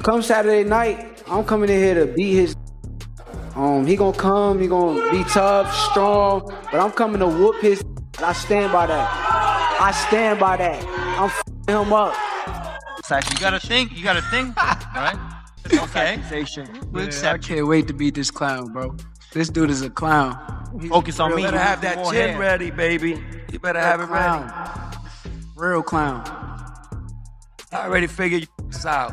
Come Saturday night, I'm coming in here to beat his. He gonna come, he gonna be tough, strong, but I'm coming to whoop his. I stand by that. I'm f***ing him up. You gotta think, alright? It's okay. Man, I can't wait to beat this clown, bro. This dude is a clown. Focus on me. You better have that chin ready, baby. You better have it ready. Real clown. I already figured this out.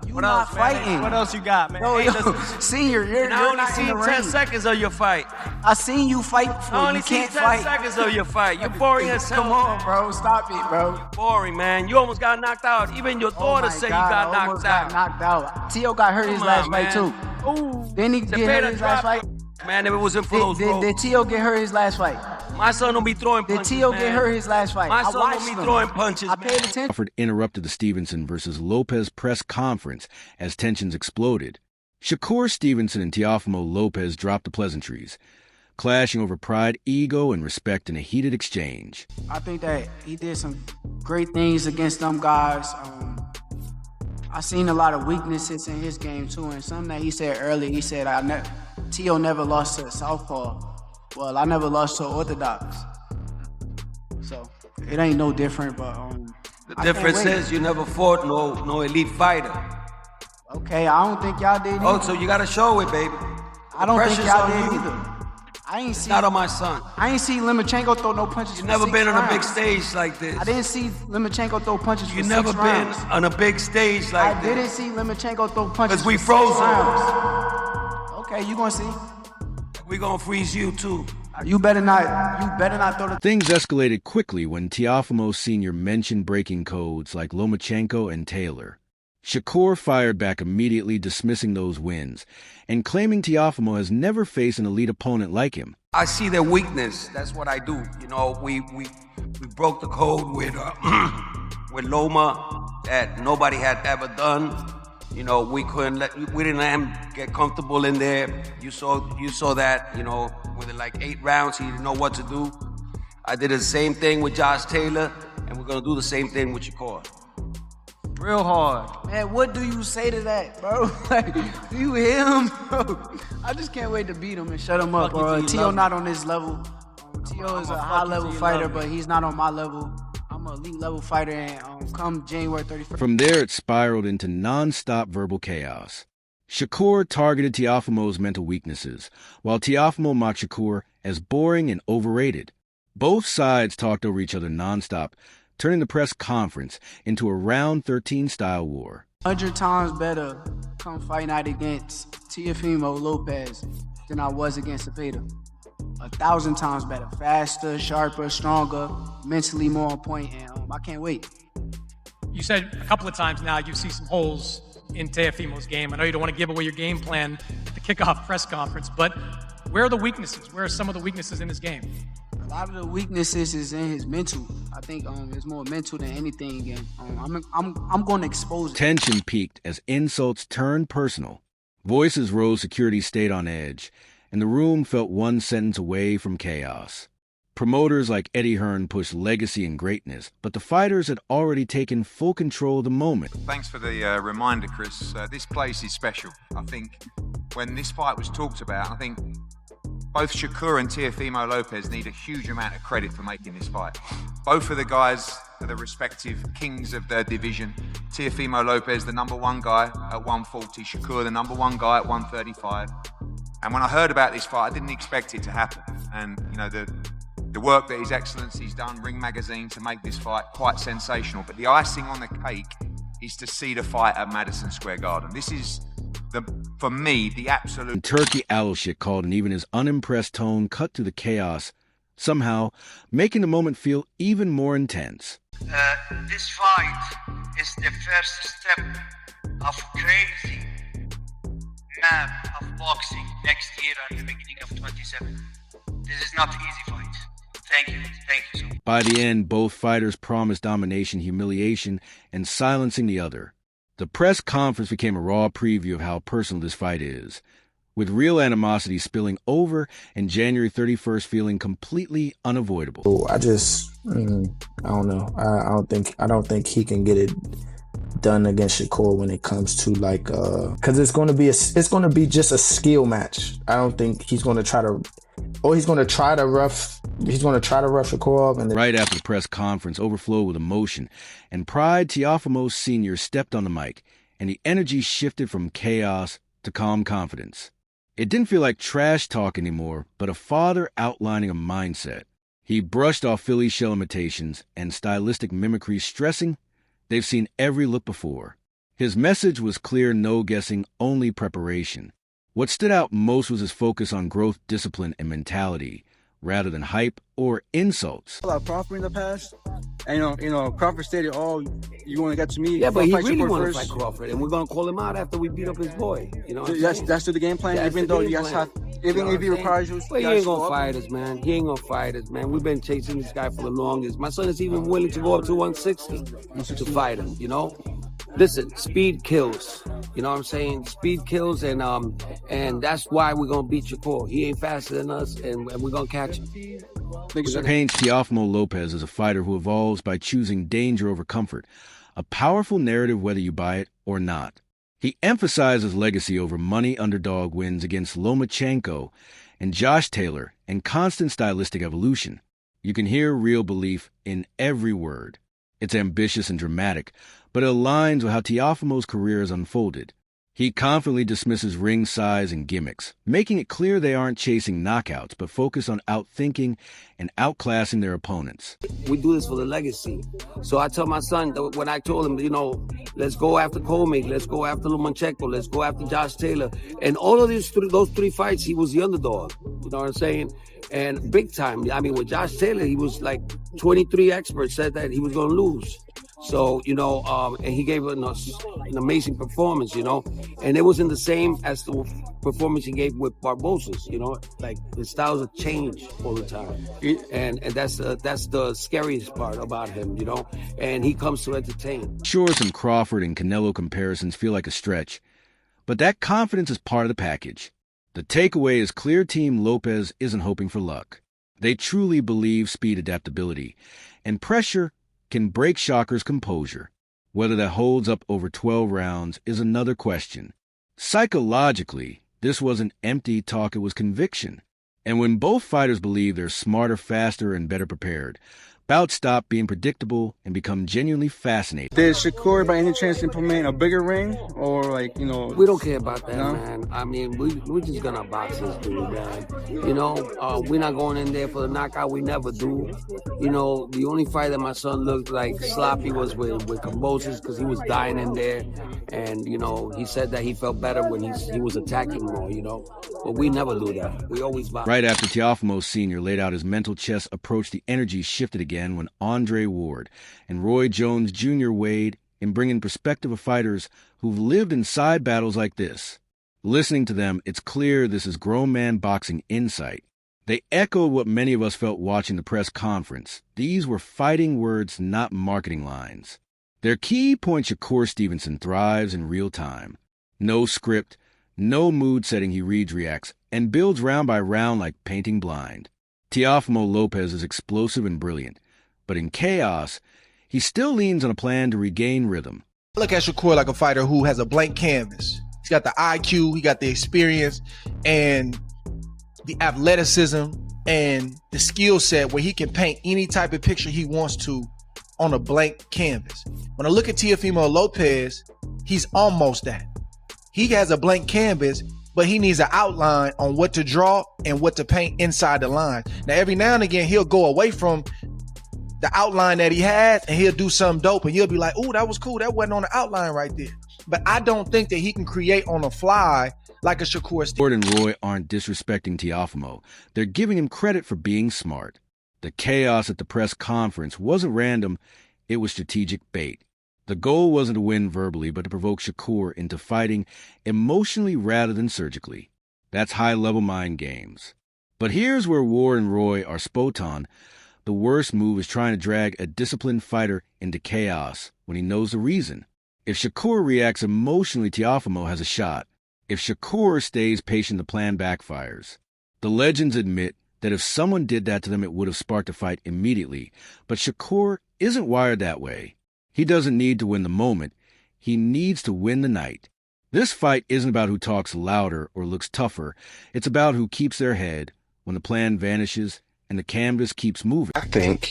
You not fighting. What else you got, man? Yo, Hey, listen, senior, you're I only not seen in the 10 ring. seconds of your fight. I seen you fight before. I only You seen can't 10 fight. seconds of your fight. You're boring as hell. Come on, bro. Stop it, bro. Boring, man. You almost got knocked out. Even your daughter said you got knocked Got knocked out. Tio got hurt his Come last on, fight, man. too. Ooh. Didn't he get hurt his last fight? Man, if it wasn't for those Did Tio get hurt his last fight? My son don't be throwing Did punches, Tio man. get hurt his last fight? My I son watched don't be him. throwing punches, I paid man. attention. Crawford interrupted the Stevenson versus Lopez press conference as tensions exploded. Shakur Stevenson and Teofimo Lopez dropped the pleasantries, clashing over pride, ego, and respect in a heated exchange. I think that he did some great things against them guys. I seen a lot of weaknesses in his game too, and something that he said earlier. He said, Tio never lost to a southpaw. Well, I never lost to orthodox. So it ain't no different, but The difference is you never fought no elite fighter. okay, I don't think y'all did either. Oh, so you gotta show it, baby. I don't think pressure's y'all on did you. either. I ain't see. Not on my son. I ain't see Limachenko throw no punches. You for never 6 been on a big rounds. stage like this. I didn't see Limachenko throw punches for You 6 never been rounds. on a big stage like I this. didn't see Limachenko throw punches 'Cause we for 6 froze him. rounds. Okay, you gonna see. We gonna freeze you too. You better not throw the. Things escalated quickly when Teofimo Sr. mentioned breaking codes like Lomachenko and Taylor. Shakur fired back immediately, dismissing those wins, and claiming Teofimo has never faced an elite opponent like him. I see their weakness. That's what I do. You know, we broke the code with with Loma that nobody had ever done. You know, we didn't let him get comfortable in there. You saw that. You know, within like 8 rounds, he didn't know what to do. I did the same thing with Josh Taylor, and we're gonna do the same thing with Shakur. real hard. Man, what do you say to that, bro? Like, do you hear him, bro? I just can't wait to beat him and shut him up, bro. Tio not on this level. Tio is a high-level fighter, but he's not on my level. I'm an elite level fighter, and come January 31st. From there, it spiraled into non-stop verbal chaos. Shakur targeted Teofimo's mental weaknesses, while Teofimo mocked Shakur as boring and overrated. Both sides talked over each other non-stop, turning the press conference into a round 13-style war. 100 times better come fight night against Teofimo Lopez than I was against Cepeda. 1,000 times better. Faster, sharper, stronger, mentally more on point, and I can't wait. You said a couple of times now you see some holes in Teofimo's game. I know you don't want to give away your game plan at the kickoff press conference, but where are the weaknesses? Where are some of the weaknesses in his game? A lot of the weaknesses is in his mental. I think it's more mental than anything, and I'm going to expose it. Tension peaked as insults turned personal. Voices rose, security stayed on edge, and the room felt one sentence away from chaos. Promoters like Eddie Hearn pushed legacy and greatness, but the fighters had already taken full control of the moment. Thanks for the reminder, Chris. This place is special. I think when this fight was talked about, I think both Shakur and Teofimo Lopez need a huge amount of credit for making this fight. Both of the guys are the respective kings of their division. Teofimo Lopez, the #1 guy at 140. Shakur, the #1 guy at 135. And when I heard about this fight, I didn't expect it to happen. And, you know, the work that His Excellency's done, Ring Magazine, to make this fight quite sensational. But the icing on the cake is to see the fight at Madison Square Garden. This is, for me, the absolute... Turkey Alshik called, and even his unimpressed tone cut through the chaos, somehow making the moment feel even more intense. This fight is the first step of crazy map of boxing next year and the beginning of 27. This is not an easy fight. Thank you so much. By the end, both fighters promised domination, humiliation, and silencing the other. The press conference became a raw preview of how personal this fight is, with real animosity spilling over and January 31st feeling completely unavoidable. I don't know. I don't think he can get it done against Shakur when it comes to like, because it's gonna be just a skill match. I don't think he's gonna try to rough Shakur off. And right after the press conference overflowed with emotion and pride, Teofimo Sr. stepped on the mic, and the energy shifted from chaos to calm confidence. It didn't feel like trash talk anymore, but a father outlining a mindset. He brushed off Philly shell imitations and stylistic mimicry, stressing they've seen every look before. His message was clear: no guessing, only preparation. What stood out most was his focus on growth, discipline, and mentality, rather than hype or insults. Crawford in the past, and Crawford stated, "Oh, you want to get to me?" Yeah, but he really want to fight Crawford, and we're gonna call him out after we beat up his boy. You know, that's the game plan. Even though you guys have, even if he requires you, well, he ain't gonna fight us, man. He ain't gonna fight us, man. We've been chasing this guy for the longest. My son is even willing to go up to 160 to fight him. You know, listen, speed kills. You know what I'm saying? Speed kills, and that's why we're gonna beat Shakur. He ain't faster than us, and we're gonna catch him. Paints Teofimo Lopez as a fighter who evolves by choosing danger over comfort, a powerful narrative whether you buy it or not. He emphasizes legacy over money underdog wins against Lomachenko and Josh Taylor, and constant stylistic evolution. You can hear real belief in every word. It's ambitious and dramatic, but it aligns with how Teofimo's career has unfolded. He confidently dismisses ring size and gimmicks, making it clear they aren't chasing knockouts, but focus on outthinking and outclassing their opponents. We do this for the legacy. So I tell my son, when I told him, let's go after Colmig, let's go after Lomachenko, let's go after Josh Taylor. And all of those three fights, he was the underdog. You know what I'm saying? And big time. I mean, with Josh Taylor, he was like 23 experts said that he was going to lose. So, and he gave an amazing performance, and it wasn't the same as the performance he gave with Barbosa's, like the styles have changed all the time. And that's the scariest part about him, and he comes to entertain. Sure, some Crawford and Canelo comparisons feel like a stretch, but that confidence is part of the package. The takeaway is clear Team Lopez isn't hoping for luck. They truly believe speed adaptability, and pressure can break Shakur's composure. Whether that holds up over 12 rounds is another question. Psychologically, this wasn't empty talk, it was conviction. And when both fighters believe they're smarter, faster, and better prepared, bouts stop being predictable and become genuinely fascinating. Did Shakur by any chance implement a bigger ring, or We don't care about that, man. I mean, we're just gonna box this dude, man. We're not going in there for the knockout. We never do. The only fight that my son looked like sloppy was with Kambosos, because he was dying in there, and he said that he felt better when he was attacking more. But we never do that. We always box. Right after Teofimo Sr. laid out his mental chess approach, the energy shifted again when Andre Ward and Roy Jones Jr. weighed in, bringing perspective of fighters who've lived in side battles like this. Listening to them, it's clear this is grown man boxing insight. They echoed what many of us felt watching the press conference. These were fighting words, not marketing lines. Their key point: Shakur Stevenson thrives in real time. No script, no mood setting, he reads, reacts, and builds round by round like painting blind. Teofimo Lopez is explosive and brilliant, but in chaos, he still leans on a plan to regain rhythm. I look at Shakur like a fighter who has a blank canvas. He's got the IQ, he got the experience, and the athleticism, and the skill set where he can paint any type of picture he wants to on a blank canvas. When I look at Teofimo Lopez, he's almost that. He has a blank canvas, but he needs an outline on what to draw and what to paint inside the line. Now, every now and again, he'll go away from the outline that he has, and he'll do something dope, and you'll be like, "Ooh, that was cool. That wasn't on the outline right there." But I don't think that he can create on the fly like a Shakur Stevenson. Ward and Roy aren't disrespecting Teofimo. They're giving him credit for being smart. The chaos at the press conference wasn't random. It was strategic bait. The goal wasn't to win verbally, but to provoke Shakur into fighting emotionally rather than surgically. That's high-level mind games. But here's where Ward and Roy are spot on. The worst move is trying to drag a disciplined fighter into chaos when he knows the reason. If Shakur reacts emotionally, Teofimo has a shot. If Shakur stays patient, the plan backfires. The legends admit that if someone did that to them, it would have sparked a fight immediately. But Shakur isn't wired that way. He doesn't need to win the moment. He needs to win the night. This fight isn't about who talks louder or looks tougher. It's about who keeps their head when the plan vanishes and the canvas keeps moving. I think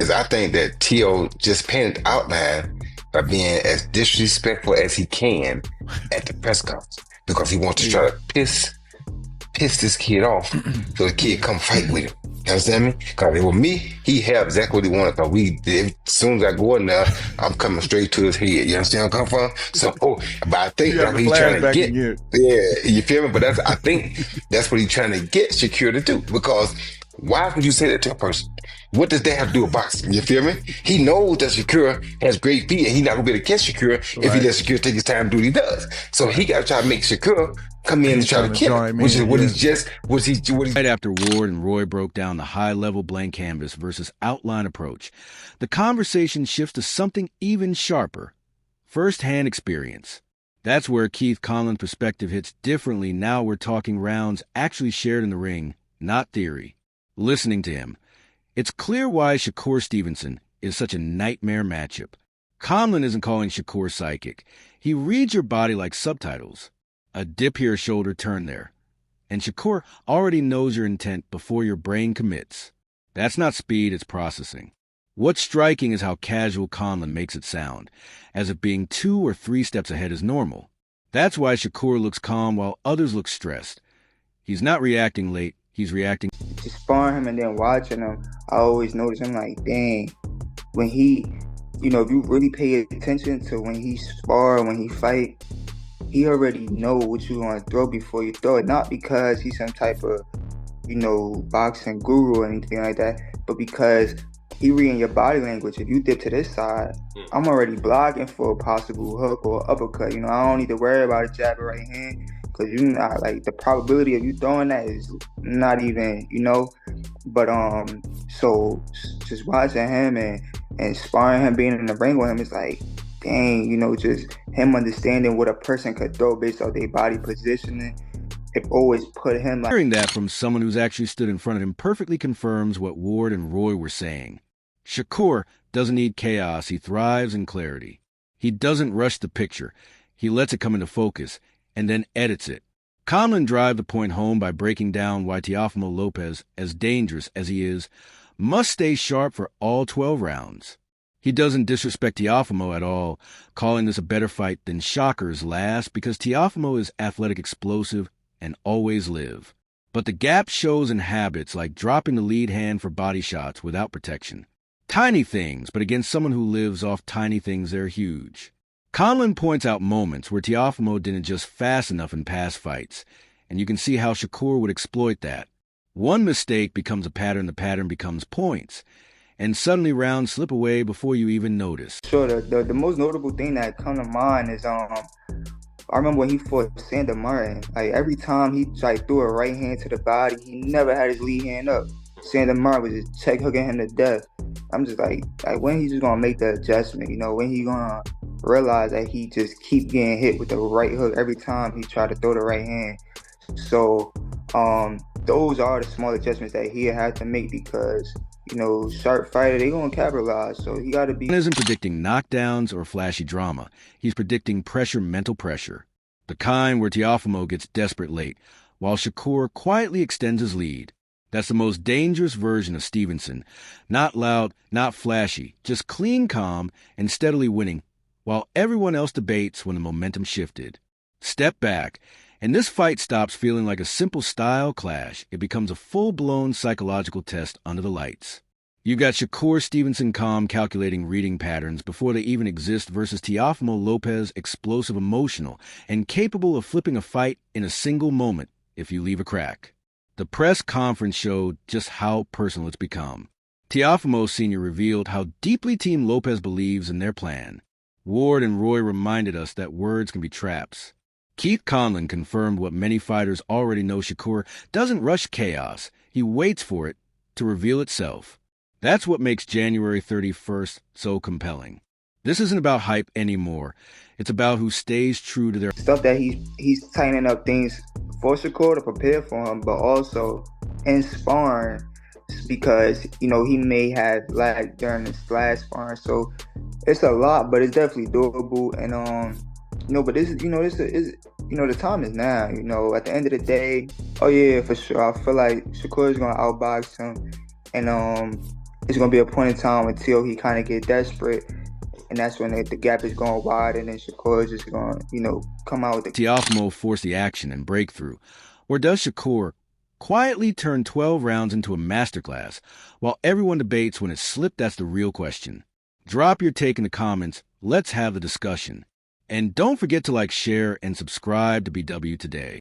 that Tio just panned out man by being as disrespectful as he can at the press conference because he wants to try to piss this kid off so the kid come fight with him. You understand me? Because with me, he had exactly what he wanted. Because as soon as I go in there, I'm coming straight to his head. You understand where I come from? So, but I think that's what he's trying to get. Yeah, you feel me? But I think that's what he's trying to get Shakur to do. Because why would you say that to a person? What does that have to do with boxing? You feel me? He knows that Shakur has great feet and he's not going to be able to catch Shakur if he lets Shakur take his time to do what he does. So he got to try to make Shakur come in and try to kill him, which is what Right after Ward and Roy broke down the high-level blank canvas versus outline approach, the conversation shifts to something even sharper, first-hand experience. That's where Keith Conlon's perspective hits differently. Now we're talking rounds actually shared in the ring, not theory. Listening to him, it's clear why Shakur Stevenson is such a nightmare matchup. Conlon isn't calling Shakur psychic. He reads your body like subtitles. A dip here, shoulder turn there. And Shakur already knows your intent before your brain commits. That's not speed, it's processing. What's striking is how casual Conlon makes it sound, as if being 2 or 3 steps ahead is normal. That's why Shakur looks calm while others look stressed. He's not reacting late, he's reacting. Just sparring him and then watching him, I always notice him like, dang, when he, if you really pay attention to when he spar, when he fight, he already know what you're going to throw before you throw it. Not because he's some type of, boxing guru or anything like that, but because he reading your body language. If you dip to this side, I'm already blocking for a possible hook or uppercut. I don't need to worry about a jab or right hand because you're not, like, the probability of you throwing that is not even, But, so just watching him and sparring him, being in the ring with him, it's like, dang, just him understanding what a person could throw based on their body positioning. It always put him like... Hearing that from someone who's actually stood in front of him perfectly confirms what Ward and Roy were saying. Shakur doesn't need chaos, he thrives in clarity. He doesn't rush the picture, he lets it come into focus, and then edits it. Conlon drive the point home by breaking down why Teofimo Lopez, as dangerous as he is, must stay sharp for all 12 rounds. He doesn't disrespect Teofimo at all, calling this a better fight than Shakur's last because Teofimo is athletic, explosive, and always live. But the gap shows in habits like dropping the lead hand for body shots without protection. Tiny things, but against someone who lives off tiny things, they're huge. Conlon points out moments where Teofimo didn't adjust fast enough in past fights, and you can see how Shakur would exploit that. One mistake becomes a pattern, the pattern becomes points, and suddenly rounds slip away before you even notice. Sure, the most notable thing that come to mind is I remember when he fought Sander Martin. Like, every time he threw a right hand to the body, he never had his lead hand up. Sander Martin was just check hooking him to death. I'm just like when he's just gonna make the adjustment, when he gonna realize that he just keep getting hit with the right hook every time he try to throw the right hand. So those are the small adjustments that he had to make because sharp fighter, they gonna capitalize. So he gotta be. He isn't predicting knockdowns or flashy drama. He's predicting pressure, mental pressure. The kind where Teofimo gets desperate late, while Shakur quietly extends his lead. That's the most dangerous version of Stevenson. Not loud, not flashy, just clean, calm, and steadily winning, while everyone else debates when the momentum shifted. Step back, and this fight stops feeling like a simple style clash. It becomes a full-blown psychological test under the lights. You've got Shakur Stevenson calm, calculating reading patterns before they even exist versus Teofimo Lopez explosive, emotional, and capable of flipping a fight in a single moment if you leave a crack. The press conference showed just how personal it's become. Teofimo Sr. revealed how deeply Team Lopez believes in their plan. Ward and Roy reminded us that words can be traps. Keith Conlon confirmed what many fighters already know: Shakur doesn't rush chaos. He waits for it to reveal itself. That's what makes January 31st so compelling. This isn't about hype anymore. It's about who stays true to their stuff, that he's tightening up things for Shakur to prepare for him, but also in sparring because, he may have lagged during his last sparring. So It's a lot, but it's definitely doable. And but this is the time is now. At the end of the day, oh yeah, for sure. I feel like Shakur is gonna outbox him, and it's gonna be a point in time until he kind of get desperate, and that's when the gap is going wide, and then Shakur is just gonna come out with the. Teofimo forced the action and breakthrough, or does Shakur quietly turn 12 rounds into a masterclass while everyone debates when it slipped? That's the real question. Drop your take in the comments. Let's have the discussion. And don't forget to like, share, and subscribe to BW Today.